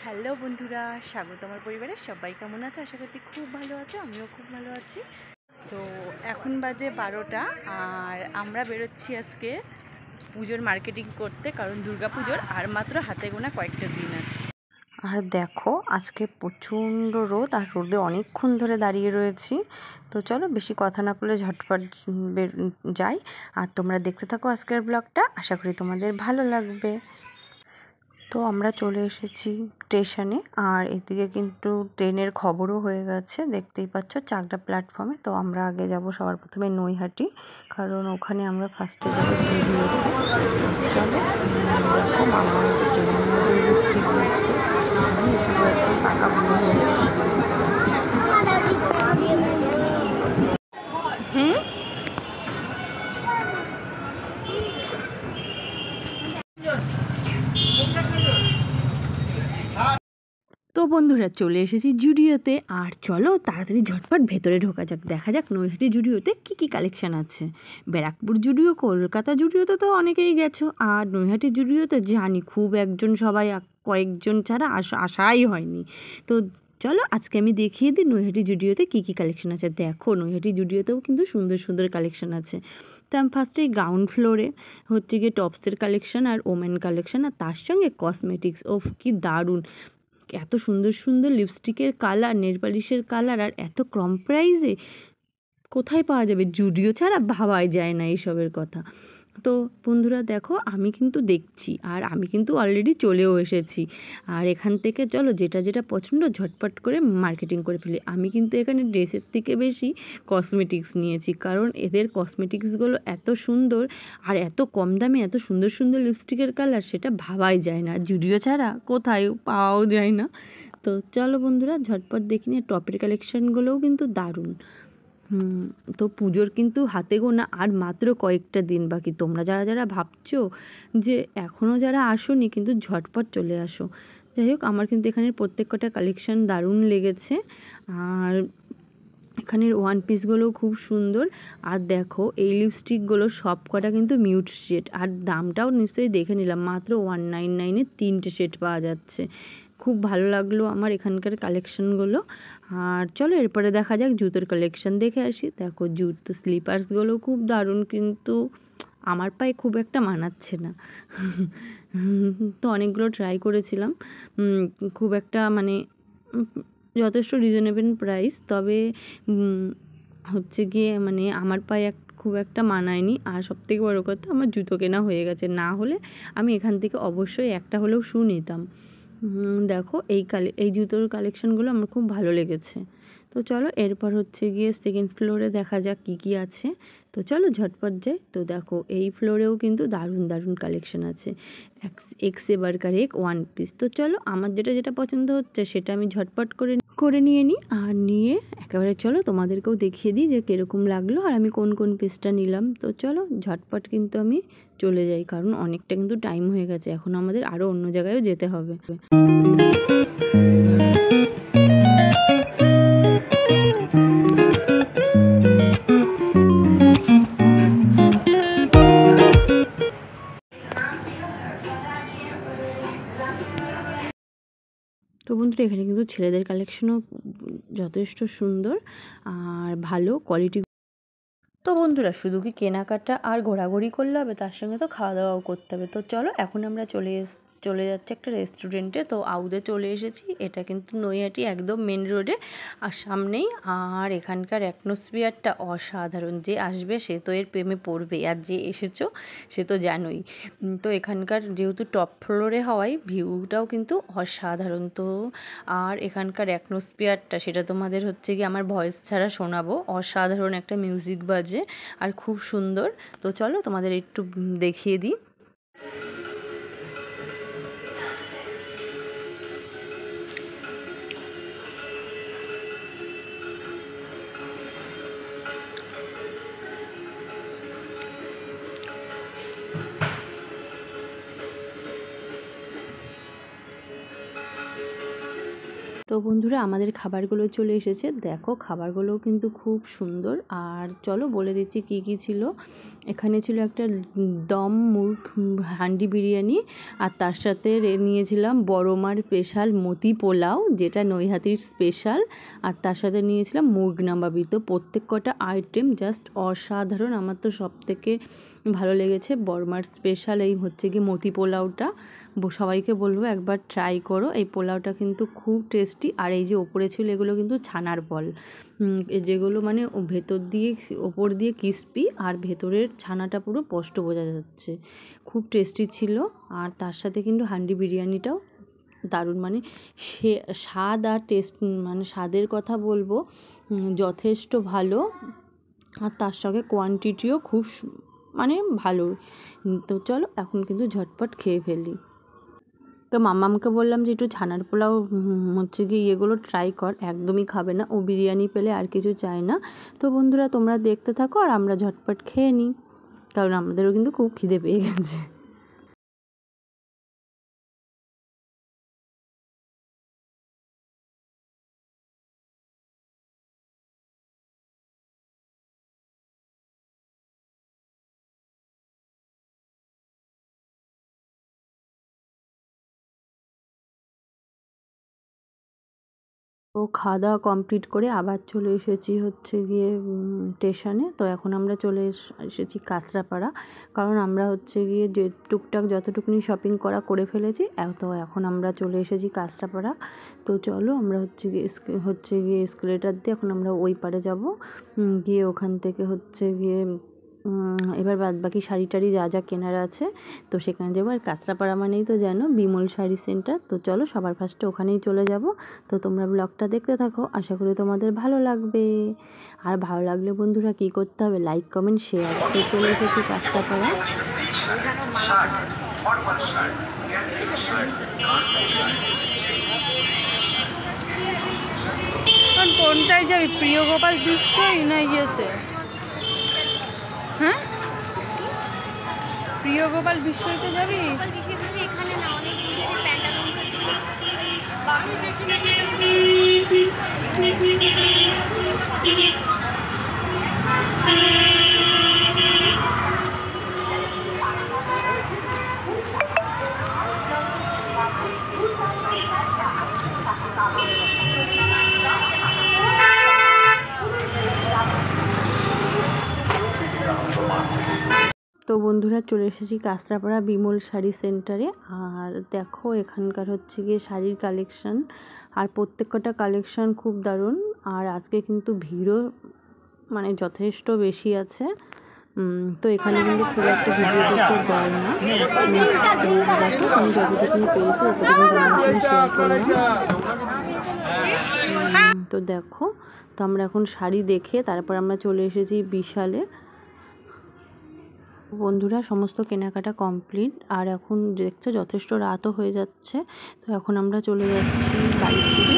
Hello বন্ধুরা, স্বাগত আমার পরিবারে। সবাই কেমন আছে? আশা করছি খুব ভালো আছে, আমিও খুব ভালো আছি। তো এখন বাজে 12টা আর আমরা বেরোচ্ছি আজকে পুজোর মার্কেটিং করতে, কারণ দুর্গা পুজোর আর মাত্র হাতে গোনা কয়েকটা দিন আছে। আর দেখো আজকে প্রচণ্ড রোদ, আর রোদে অনেকক্ষণ ধরে দাঁড়িয়ে রয়েছি। তো চলো বেশি কথা না বলে ঝটপট যাই, আর তোমরা দেখতে থাকো আজকের ব্লগটা। আশা করি তোমাদের ভালো লাগবে। তো আমরা চলে এসেছি স্টেশনে, আর এদিকে কিন্তু ট্রেনের খবরও হয়ে গেছে, দেখতেই পাচ্ছ চাকদা প্ল্যাটফর্মে। তো আমরা আগে যাব সবার প্রথমে নৈহাটি, কারণ ওখানে আমরা ফার্স্টে যাবো ভিডিওতে। চলো দেখো মামা আমাকে ট্রেনের মধ্যে লিপস্টিক দিচ্ছে, আমি পুরো একদম পাকা বুড়ো হয়ে গেছি। তো বন্ধুরা চলে এসেছি জুডিওতে, আর চলো তাড়াতাড়ি ঝটপট ভেতরে ঢোকা যাক, দেখা যাক নৈহাটি জুডিওতে কি কি কালেকশন আছে। ব্যারাকপুর জুডিও, কলকাতা জুডিওতে তো অনেকেই গেছো, আর নৈহাটি জুডিওতে জানি খুব একজন, সবাই কয়েকজন ছাড়া আসাই হয়নি। তো চলো আজকে আমি দেখিয়ে দিই নৈহাটি জুডিওতে কী কী কালেকশন আছে। দেখো নৈহাটি জুডিওতেও কিন্তু সুন্দর সুন্দর কালেকশন আছে। তো আমি ফার্স্টে গ্রাউন্ড ফ্লোরে হচ্ছে গিয়ে টপসের কালেকশন আর ওমেন কালেকশন, আর তার সঙ্গে কসমেটিক্স। ওফ কি দারুণ, এত সুন্দর সুন্দর লিপস্টিকের কালার, নেল পালিশের কালার, আর এত কম প্রাইসে কোথায় পাওয়া যাবে? জুডিও ছাড়া ভাবাই যায় না এইসবের কথা। তো বন্ধুরা দেখো আমি কিন্তু দেখছি, আর আমি কিন্তু অলরেডি চলেও এসেছি। আর এখান থেকে চলো যেটা যেটা পছন্দ ঝটপট করে মার্কেটিং করে ফেলি। আমি কিন্তু এখানে ড্রেসের থেকে বেশি কসমেটিক্স নিয়েছি, কারণ এদের কসমেটিক্সগুলো এত সুন্দর, আর এত কম দামে এত সুন্দর সুন্দর লিপস্টিকের কালার, সেটা ভাবাই যায় না। জুডিও ছাড়া কোথায় পাওয়াও যায় না। তো চলো বন্ধুরা ঝটপট দেখি নিয়ে, টপের কালেকশানগুলোও কিন্তু দারুণ। তো পুজোর কিন্তু হাতে গোনা আর মাত্র কয়েকটা দিন বাকি। তোমরা যারা যারা ভাবছো যে এখনও যারা আসোনি, কিন্তু ঝটপট চলে আসো। যাই হোক, আমার কিন্তু এখানের প্রত্যেক কটা কালেকশান দারুণ লেগেছে, আর এখানের ওয়ান পিসগুলোও খুব সুন্দর। আর দেখো এই লিপস্টিকগুলো সব কটা কিন্তু মিউট শেড, আর দামটাও নিশ্চয়ই দেখে নিলাম, মাত্র 199-এ 3টে শেড পাওয়া যাচ্ছে। খুব ভালো লাগলো আমার এখানকার কালেকশানগুলো। আর চলো এরপরে দেখা যাক জুতোর কালেকশান দেখে আসি। দেখো জুতো স্লিপার্সগুলো খুব দারুণ, কিন্তু আমার পায়ে খুব একটা মানাচ্ছে না। তো অনেকগুলো ট্রাই করেছিলাম, খুব একটা মানে যথেষ্ট রিজনেবল প্রাইস, তবে হচ্ছে গিয়ে মানে আমার পায়ে খুব একটা মানায়নি। আর সবথেকে বড়ো কথা, আমার জুতো কেনা হয়ে গেছে, না হলে আমি এখান থেকে অবশ্যই একটা হলেও শু নিতাম। দেখো এই জুতোর কালেকশানগুলো আমার খুব ভালো লেগেছে। তো চলো এরপর হচ্ছে গিয়ে সেকেন্ড ফ্লোরে দেখা যাক কী কী আছে। তো চলো ঝটপট যাই। তো দেখো এই ফ্লোরেও কিন্তু দারুণ দারুণ কালেকশান আছে, এক্সে বার্কার এক ওয়ান পিস। তো চলো আমার যেটা যেটা পছন্দ হচ্ছে সেটা আমি ঝটপট করে নিয়ে নিই, আর নিয়ে একেবারে চলো তোমাদেরকেও দেখিয়ে দিই যে কীরকম লাগলো আর আমি কোন কোন পিসটা নিলাম। তো চলো ঝটপট কিন্তু আমি চলে যাই, কারণ অনেকটা কিন্তু টাইম হয়ে গেছে, এখন আমাদের আরও অন্য জায়গায়ও যেতে হবে। তো বন্ধুরা এখানে কিন্তু ছেলেদের কালেকশনও যথেষ্ট সুন্দর আর ভালো কোয়ালিটি। তো বন্ধুরা শুধু কি কেনাকাটা আর ঘোরাঘুরি করলে হবে? তার সঙ্গে তো খাওয়া দাওয়াও করতে হবে। তো চলো এখন আমরা চলে যাচ্ছি একটা রেস্টুরেন্টে। তো আউদে চলে এসেছি, এটা কিন্তু নৈহাটি একদম মেন রোডে আর সামনেই। আর এখানকার অ্যাটমসফিয়ারটা অসাধারণ, যে আসবে সে তো এর প্রেমে পড়বে, আর যে এসেছো সে তো জানোই। তো এখানকার যেহেতু টপ ফ্লোরে হওয়ায় ভিউটাও কিন্তু অসাধারণ। তো আর এখানকার অ্যাটমসফিয়ারটা সেটা তোমাদের হচ্ছে কি আমার ভয়েস ছাড়া শোনাবো। অসাধারণ একটা মিউজিক বাজে আর খুব সুন্দর। তো চলো তোমাদের একটু দেখিয়ে দিই। তো বন্ধুরা আমাদের খাবারগুলো চলে এসেছে, দেখো খাবারগুলো কিন্তু খুব সুন্দর। আর চলো বলে দিচ্ছি কি কি ছিল। এখানে ছিল একটা দম মুরগ হান্ডি বিরিয়ানি, আর তার সাথে নিয়েছিলাম বড় মার স্পেশাল মতি পোলাও, যেটা নৈহাটির স্পেশাল, আর তার সাথে নিয়েছিলাম মুরগ নামাবি। তো প্রত্যেক কটা আইটেম জাস্ট অসাধারণ। আমার তো সব থেকে ভালো লেগেছে বড়মার স্পেশাল এই হচ্ছে কি মতি পোলাওটা। সবাইকে বলবো একবার ট্রাই করো, এই পোলাওটা কিন্তু খুব টেস্টি। আর এই যে ওপরে ছিল এগুলো কিন্তু ছানার বল, যেগুলো মানে ভেতর দিয়ে ওপর দিয়ে ক্রিস্পি আর ভেতরের ছানাটা পুরো স্পষ্ট বোঝা যাচ্ছে, খুব টেস্টি ছিল। আর তার সাথে কিন্তু হান্ডি বিরিয়ানিটাও দারুণ, মানে সে স্বাদ আর টেস্ট, মানে স্বাদের কথা বলবো যথেষ্ট ভালো। আর তার সঙ্গে কোয়ান্টিটিও খুব মানে ভালো। তো চলো এখন কিন্তু ঝটপট খেয়ে ফেলি। তো মাম্মামকে বললাম যে একটু ছানার পোলাও হচ্ছে কি এগুলো ট্রাই কর, একদমই খাবে না ও, বিরিয়ানি পেলে আর কিছু চায় না। তো বন্ধুরা তোমরা দেখতে থাকো আর আমরা ঝটপট খেয়ে নিই, কারণ আমাদেরও কিন্তু খুব খিদে পেয়ে গেছে। তো খাওয়া দাওয়া কমপ্লিট করে আবার চলে এসেছি হচ্ছে গিয়ে স্টেশনে। তো এখন আমরা চলে এসেছি কাঁচরাপাড়া, কারণ আমরা হচ্ছে গিয়ে যে টুকটাক যতটুকুনি শপিং করে ফেলেছি। তো এখন আমরা চলে এসেছি কাঁচরাপাড়া। তো চলো আমরা হচ্ছে গিয়ে এসকেলেটার দিয়ে এখন আমরা ওই পারে যাব, গিয়ে ওখান থেকে হচ্ছে গিয়ে এবার বাদবাকি শাড়ি টাড়ি যা যা কেনার আছে তো সেখানে যাবো। আর কাঁচরাপাড়া মানেই তো জানো বিমল শাড়ি সেন্টার। তো চলো সবার ফার্স্টে ওখানেই চলে যাব। তো তোমরা ব্লগটা দেখতে থাকো, আশা করি তোমাদের ভালো লাগবে। আর ভালো লাগলে বন্ধুরা কী করতে হবে, লাইক কমেন্ট শেয়ার। তো চলে এসেছি কাঁচরাপাড়া। কোনটায় যাবি, প্রিয় গোপাল বিশ্বই না ইয়েতে? হ্যাঁ প্রিয় গোপাল বিশ্বইতে যাবি? এখানে না অনেক তো বন্ধুরা চলে এসেছি কাঁচরাপাড়া বিমল শাড়ি সেন্টারে। আর দেখো এখানকার হচ্ছে গিয়ে শাড়ির কালেকশান, আর প্রত্যেকটা কালেকশান খুব দারুণ। আর আজকে কিন্তু ভিড়ও মানে যথেষ্ট বেশি আছে। তো এখানে কিন্তু খুব একটা ভিডিও করতে যায় না। দেখো আমি যতটুকুনি পেরেছি ততটুকু শেয়ার করলাম। তো দেখো, তো আমরা এখন শাড়ি দেখে তারপর আমরা চলে এসেছি বিশালে। বন্ধুরা সমস্ত কেনাকাটা কমপ্লিট, আর এখন দেখছো যথেষ্ট রাতও হয়ে যাচ্ছে। তো এখন আমরা চলে যাচ্ছি বাড়ি থেকে।